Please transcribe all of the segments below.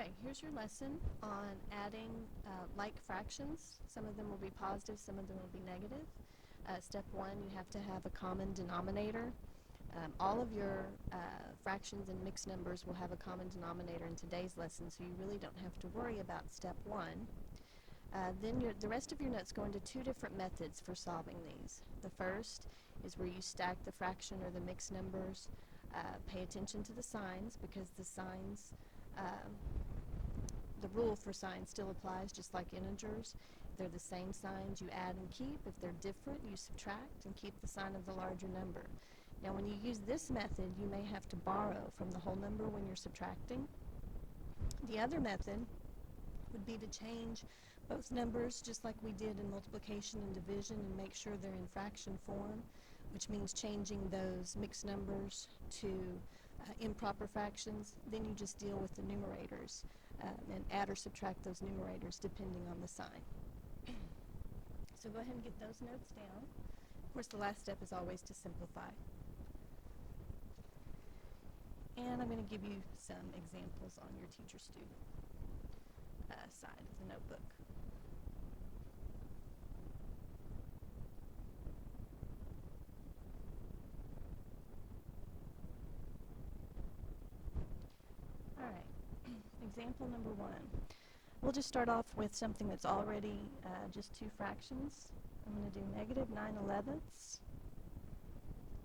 Okay, here's your lesson on adding like fractions. Some of them will be positive, some of them will be negative. Step one, you have to have a common denominator. All of your fractions and mixed numbers will have a common denominator in today's lesson, so you really don't have to worry about step one. Then the rest of your notes go into two different methods for solving these. The first is where you stack the fraction or the mixed numbers. Pay attention to the signs because the signs, the rule for signs still applies just like integers. If they're the same signs, you add and keep. If they're different, you subtract and keep the sign of the larger number. Now when you use this method, you may have to borrow from the whole number when you're subtracting. The other method would be to change both numbers just like we did in multiplication and division and make sure they're in fraction form, which means changing those mixed numbers to improper fractions. Then you just deal with the numerators and add or subtract those numerators depending on the sign. So go ahead and get those notes down. Of course, the last step is always to simplify. And I'm going to give you some examples on your teacher-student side of the notebook. All right, example number one. We'll just start off with something that's already just two fractions. I'm going to do negative 9/11ths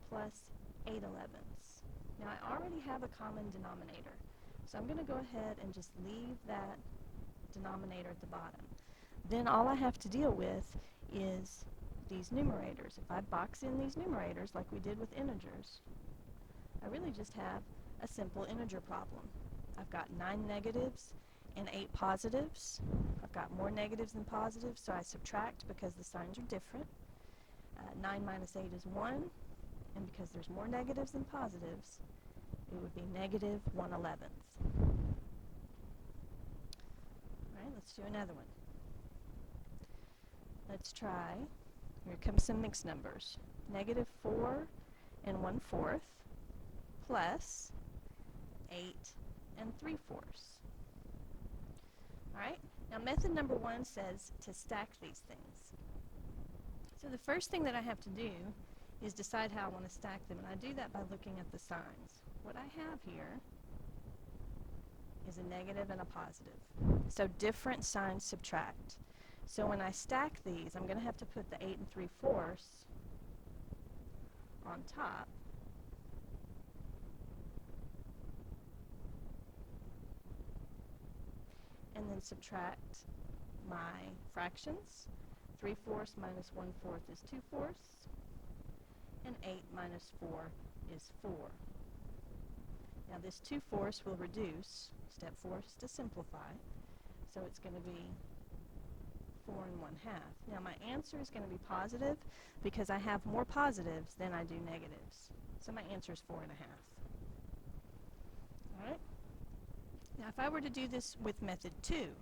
plus 8/11ths. Now I already have a common denominator, so I'm going to go ahead and just leave that denominator at the bottom. Then all I have to deal with is these numerators. If I box in these numerators like we did with integers, I really just have a simple integer problem. I've got 9 negatives and 8 positives. I've got more negatives than positives, so I subtract because the signs are different. 9 minus 8 is 1, and because there's more negatives than positives, it would be negative 1/11th. Alright, let's do another one. Let's try, here comes some mixed numbers. Negative 4 and 1/4 plus 8 and 3/4. Alright, now method number one says to stack these things. So the first thing that I have to do is decide how I want to stack them, and I do that by looking at the signs. What I have here is a negative and a positive. So different signs subtract. So when I stack these, I'm going to have to put the 8 and 3/4 on top. And then subtract my fractions. 3/4 minus 1/4 is 2/4. And 8 minus 4 is 4. Now this 2/4 will reduce. Step 4 is to simplify. So it's going to be 4 and 1/2. Now my answer is going to be positive because I have more positives than I do negatives. So my answer is 4 1/2. Alright? Now if I were to do this with method 2,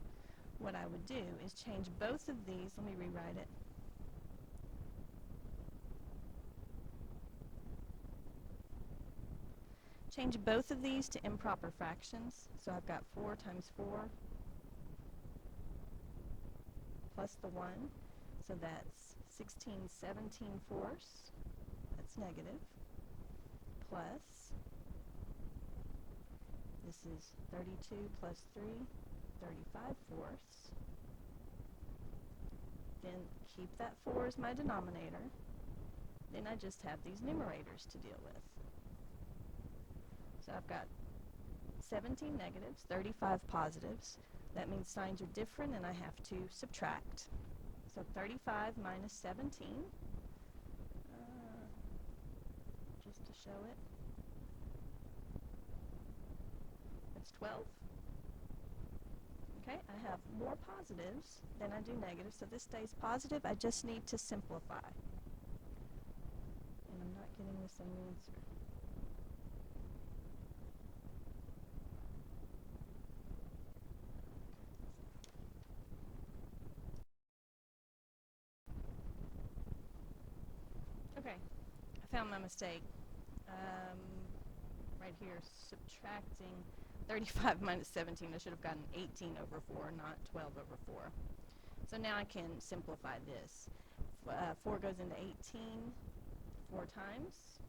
what I would do is change both of these. Let me rewrite it. Change both of these to improper fractions. So I've got 4 times 4 plus the 1. So that's 16/17/4. That's negative. Plus, this is 32 plus 3, 35/4. Then keep that 4 as my denominator. Then I just have these numerators to deal with. So I've got 17 negatives, 35 positives. That means signs are different and I have to subtract. So 35 minus 17, just to show it, that's 12. Okay, I have more positives than I do negatives, so this stays positive. I just need to simplify. And I'm not getting the same answer. Okay, I found my mistake. Right here, subtracting 35 minus 17, I should have gotten 18 over 4, not 12 over 4. So now I can simplify this. 4 goes into 18 4 times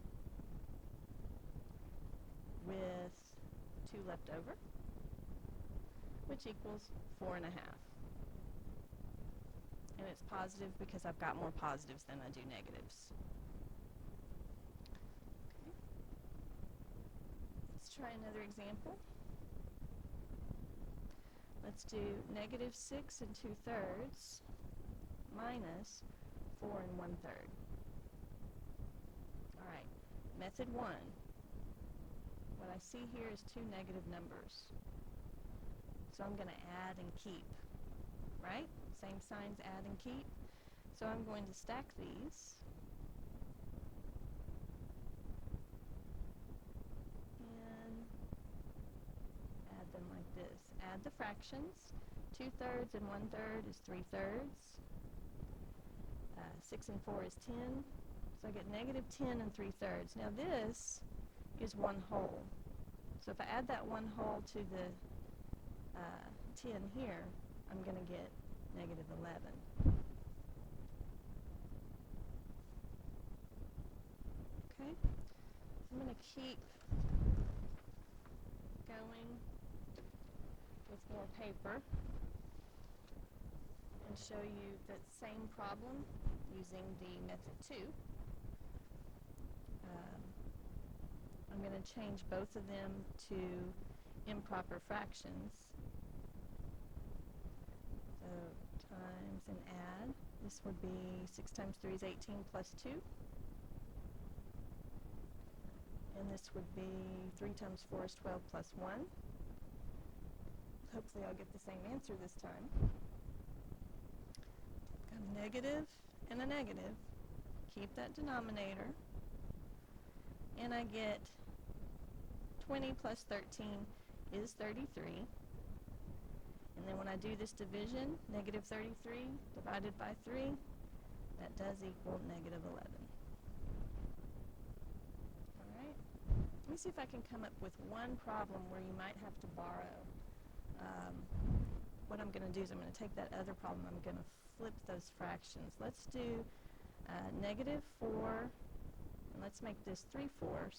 with 2 left over, which equals 4 and a half. And it's positive because I've got more positives than I do negatives. Okay. Let's try another example. Let's do negative 6 and 2/3 minus 4 and 1/3. All right, method 1. What I see here is 2 negative numbers. So I'm going to add and keep, right? Same signs, add and keep. So I'm going to stack these. And add them like this. Add the fractions. 2/3 and 1/3 is 3/3. 6 and 4 is 10. So I get negative 10 and 3/3. Now this is 1 whole. So if I add that 1 whole to the 10 here, I'm going to get negative 11. Okay? I'm going to keep going with more paper and show you that same problem using the method 2. I'm going to change both of them to improper fractions. So times and add. This would be 6 times 3 is 18 plus 2. And this would be 3 times 4 is 12 plus 1. Hopefully I'll get the same answer this time. Got a negative and a negative. Keep that denominator. And I get 20 plus 13 is 33. And then when I do this division, negative 33 divided by 3, that does equal negative 11. All right? Let me see if I can come up with one problem where you might have to borrow. What I'm going to do is I'm going to take that other problem, I'm going to flip those fractions. Let's do negative 4, and let's make this 3/4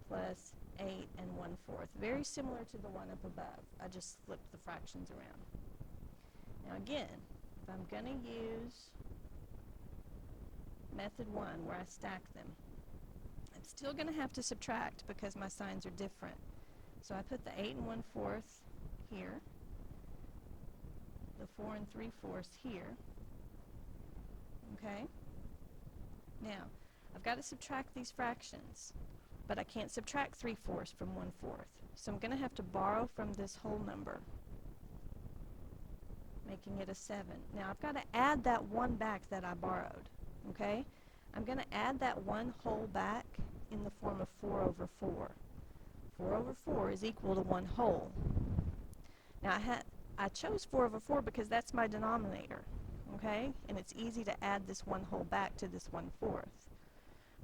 plus 8 and 1/4. Very similar to the one up above. I just flipped the fractions around. Now again, if I'm going to use method 1 where I stack them, I'm still going to have to subtract because my signs are different. So I put the 8 and 1/4 here, the 4 and 3/4 here. Okay? Now, I've got to subtract these fractions, but I can't subtract 3/4 from 1/4. So I'm going to have to borrow from this whole number, making it a 7. Now I've got to add that 1 back that I borrowed. Okay? I'm going to add that 1 whole back in the form of 4 over 4. 4 over 4 is equal to 1 whole. Now I chose 4 over 4 because that's my denominator. Okay? And it's easy to add this 1 whole back to this 1/4.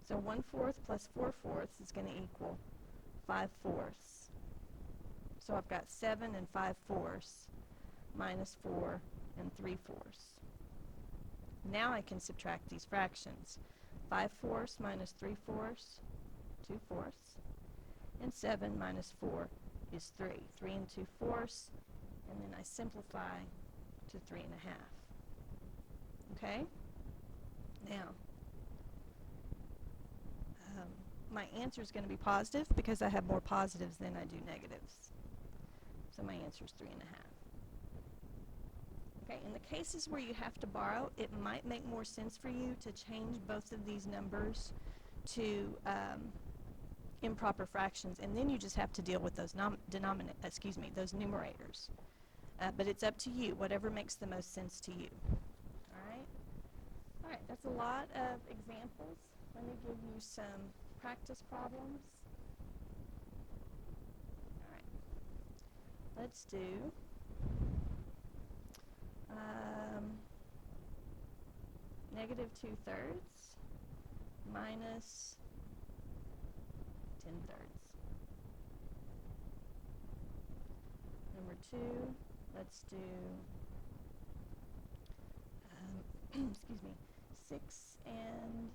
So 1/4 plus 4/4 is going to equal 5/4. So I've got 7 and 5/4 minus 4 and 3/4. Now I can subtract these fractions. 5/4 minus 3/4, 2/4. And 7 minus 4 is 3. 3 and 2/4. And then I simplify to 3 1/2. Okay? Now, my answer is going to be positive because I have more positives than I do negatives. So my answer is 3 1/2. Okay, in the cases where you have to borrow, it might make more sense for you to change both of these numbers to improper fractions, and then you just have to deal with those those numerators. But it's up to you, whatever makes the most sense to you. All right, that's a lot of examples. Let me give you some practice problems. All right, let's do negative 2/3 minus 10/3. number 2, let's do, excuse me, 6 and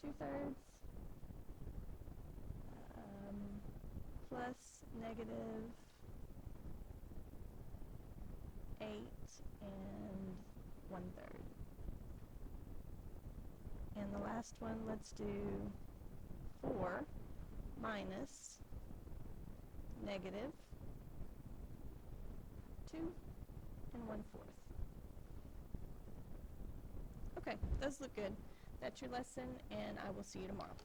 2/3 plus negative 8 and 1/3. And the last one, let's do 4 minus negative 2 and 1/4. Okay, those look good. That's your lesson, and I will see you tomorrow.